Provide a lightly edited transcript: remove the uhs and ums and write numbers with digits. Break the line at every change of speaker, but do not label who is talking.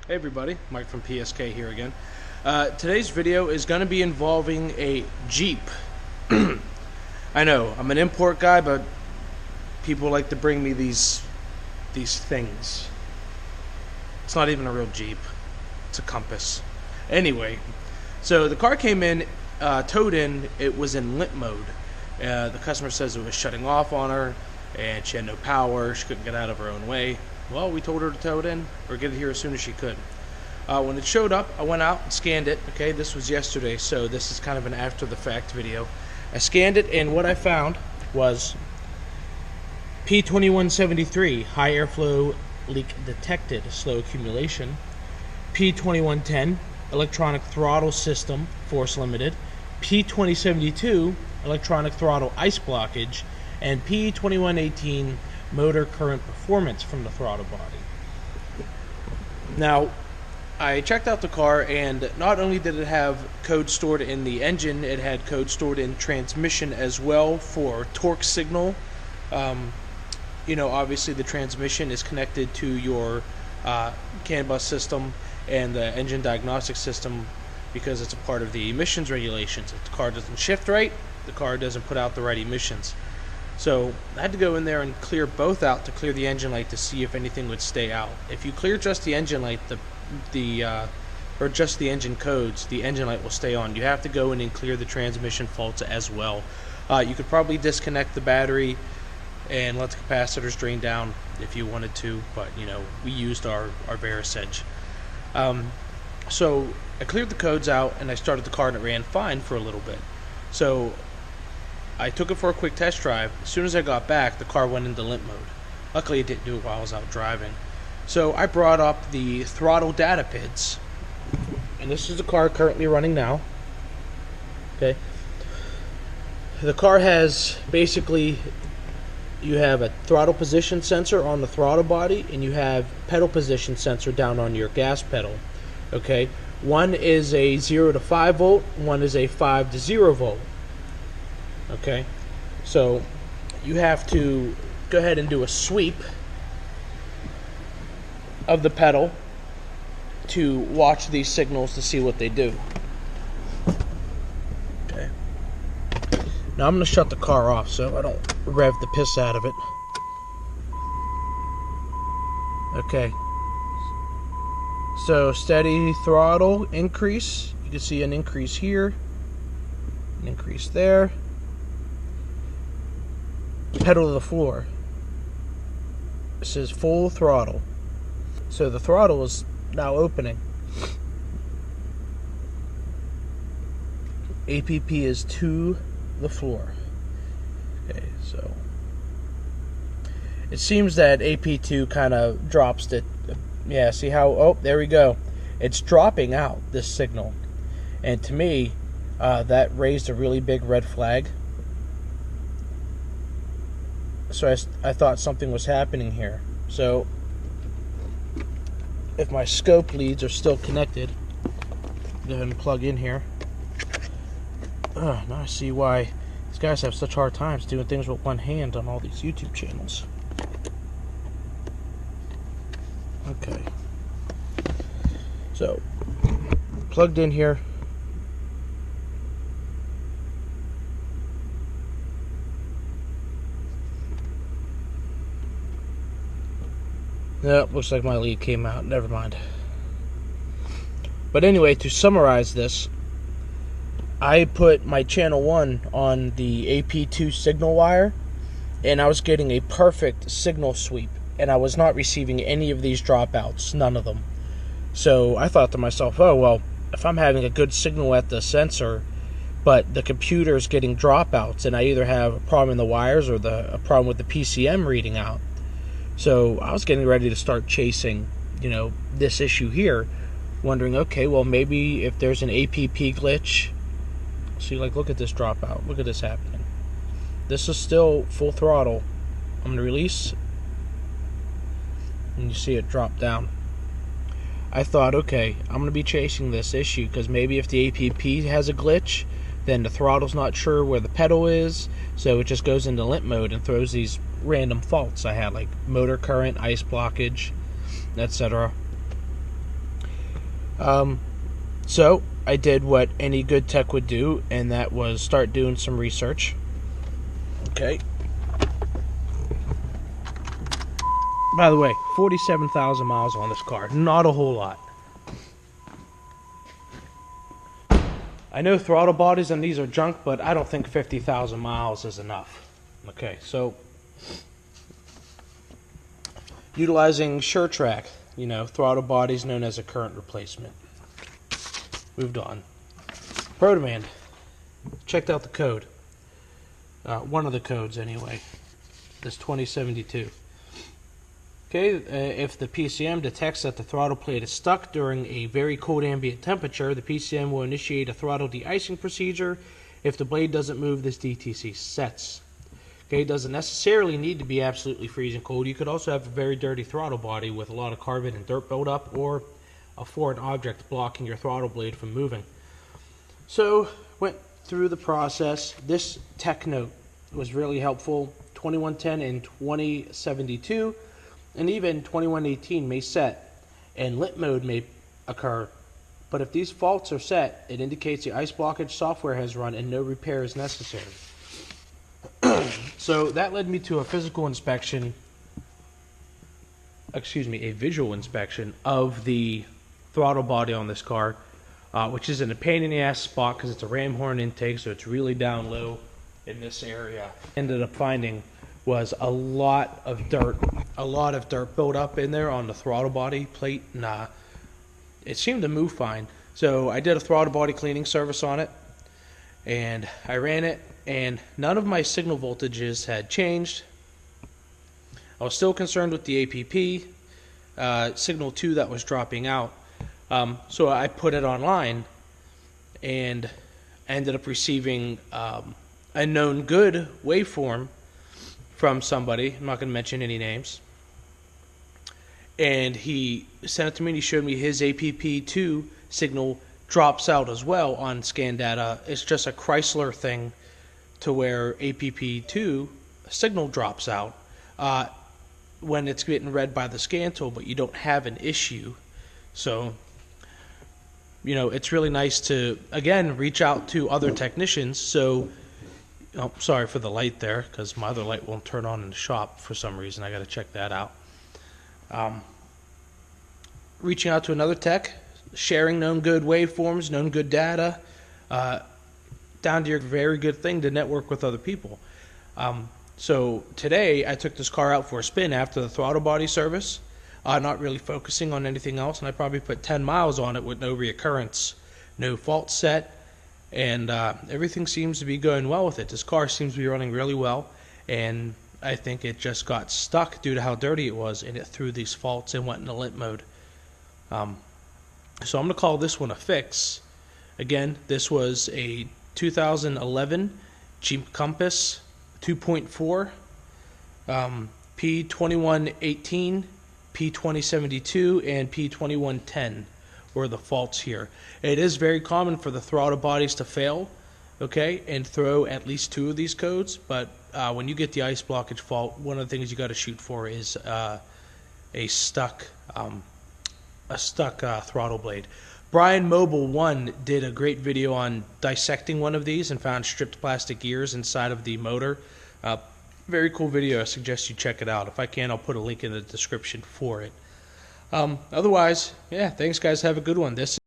Hey everybody, Mike from PSK here again. Today's video is going to be involving a Jeep. I know, I'm an import guy, but people like to bring me these things. It's not even a real Jeep. It's a Compass. Anyway, so the car came in, towed in, it was in Limp Mode. The customer says it was shutting off on her, and she had no power, she couldn't get out of her own way. Well, we told her to tow it in, or get it here as soon as she could. When it showed up, I went out and scanned it. Okay, this was yesterday, so this is kind of an after-the-fact video. I scanned it, and what I found was P2173, high airflow leak detected, slow accumulation. P2110, electronic throttle system, force limited. P2072, electronic throttle ice blockage. And P2118, motor current performance from the throttle body. Now, I checked out the car, and not only did it have code stored in the engine, it had code stored in transmission as well for torque signal. Obviously the transmission is connected to your CAN bus system and the engine diagnostic system because it's a part of the emissions regulations. If the car doesn't shift right, the car doesn't put out the right emissions. So I had to go in there and clear both out to clear the engine light to see if anything would stay out. If you clear just the engine light, or just the engine codes, the engine light will stay on. You have to go in and clear the transmission faults as well. You could probably disconnect the battery and let the capacitors drain down if you wanted to, but we used our Verisedge. So I cleared the codes out and I started the car and it ran fine for a little bit. So I took it for a quick test drive. As soon as I got back, the car went into limp mode. Luckily it didn't do it while I was out driving. So I brought up the throttle data PIDs, and this is the car currently running now. Okay. The car has basically, you have a throttle position sensor on the throttle body, and you have pedal position sensor down on your gas pedal. Okay. One is a 0 to 5 volt, one is a 5 to 0 volt. Okay, so you have to go ahead and do a sweep of the pedal to watch these signals to see what they do. Okay, now I'm going to shut the car off so I don't rev the piss out of it. Okay, so steady throttle increase. You can see an increase here, an increase there. Pedal to the floor. This is full throttle. So the throttle is now opening. APP is to the floor. Okay, so it seems that AP2 kind of drops it. Yeah, see how, oh, there we go. It's dropping out this signal. And to me, that raised a really big red flag. So I thought something was happening here. So if my scope leads are still connected, go ahead and plug in here. Now I see why these guys have such hard times doing things with one hand on all these YouTube channels. Okay. So plugged in here. Yep, looks like my lead came out. Never mind. But anyway, to summarize this, I put my channel 1 on the AP2 signal wire, and I was getting a perfect signal sweep, and I was not receiving any of these dropouts, none of them. So I thought to myself, oh, well, if I'm having a good signal at the sensor, but the computer is getting dropouts, and I either have a problem in the wires or a problem with the PCM reading out. So I was getting ready to start chasing, this issue here, wondering, okay, well, maybe if there's an APP glitch. See, look at this dropout. Look at this happening. This is still full throttle. I'm going to release, and you see it drop down. I thought, okay, I'm going to be chasing this issue because maybe if the APP has a glitch, then the throttle's not sure where the pedal is, so it just goes into limp mode and throws these random faults I had, like motor current, ice blockage, etc. So I did what any good tech would do, and that was start doing some research. Okay. By the way, 47,000 miles on this car. Not a whole lot. I know throttle bodies and these are junk, but I don't think 50,000 miles is enough. Okay, so utilizing SureTrack, throttle bodies known as a current replacement. Moved on. ProDemand. Checked out the code. One of the codes, anyway. This 2072. Okay, if the PCM detects that the throttle plate is stuck during a very cold ambient temperature, the PCM will initiate a throttle de-icing procedure. If the blade doesn't move, this DTC sets. Okay, it doesn't necessarily need to be absolutely freezing cold. You could also have a very dirty throttle body with a lot of carbon and dirt buildup, or a foreign object blocking your throttle blade from moving. So, went through the process. This tech note was really helpful. 2110 and 2072. And even 2118 may set, and Limp Mode may occur. But if these faults are set, it indicates the ice blockage software has run and no repair is necessary. So that led me to a visual inspection of the throttle body on this car, which isn't a pain in the ass spot because it's a ram horn intake, so it's really down low in this area. Ended up finding was a lot of dirt built up in there on the throttle body plate. It seemed to move fine. So I did a throttle body cleaning service on it, and I ran it, and none of my signal voltages had changed. I was still concerned with the APP signal 2 that was dropping out. So I put it online and ended up receiving a known good waveform from somebody. I'm not going to mention any names. And he sent it to me and he showed me his APP2 signal drops out as well on scan data. It's just a Chrysler thing to where APP2 signal drops out when it's getting read by the scan tool, but you don't have an issue. So, it's really nice to, again, reach out to other technicians. So, oh, sorry for the light there, because my other light won't turn on in the shop for some reason. I got to check that out. Reaching out to another tech, sharing known good waveforms, known good data, down to your very good thing to network with other people. So today I took this car out for a spin after the throttle body service, not really focusing on anything else, and I probably put 10 miles on it with no reoccurrence, no fault set, and everything seems to be going well with it. This car seems to be running really well, and I think it just got stuck due to how dirty it was, and it threw these faults and went into limp mode. So I'm going to call this one a fix. Again, this was a 2011 Jeep Compass 2.4, P2118, P2072, and P2110 were the faults here. It is very common for the throttle bodies to fail, okay, and throw at least 2 of these codes, but when you get the ice blockage fault, one of the things you got to shoot for is a stuck throttle blade. Brian Mobile 1 did a great video on dissecting one of these and found stripped plastic gears inside of the motor. Very cool video. I suggest you check it out. If I can, I'll put a link in the description for it. Otherwise, yeah, thanks guys. Have a good one. This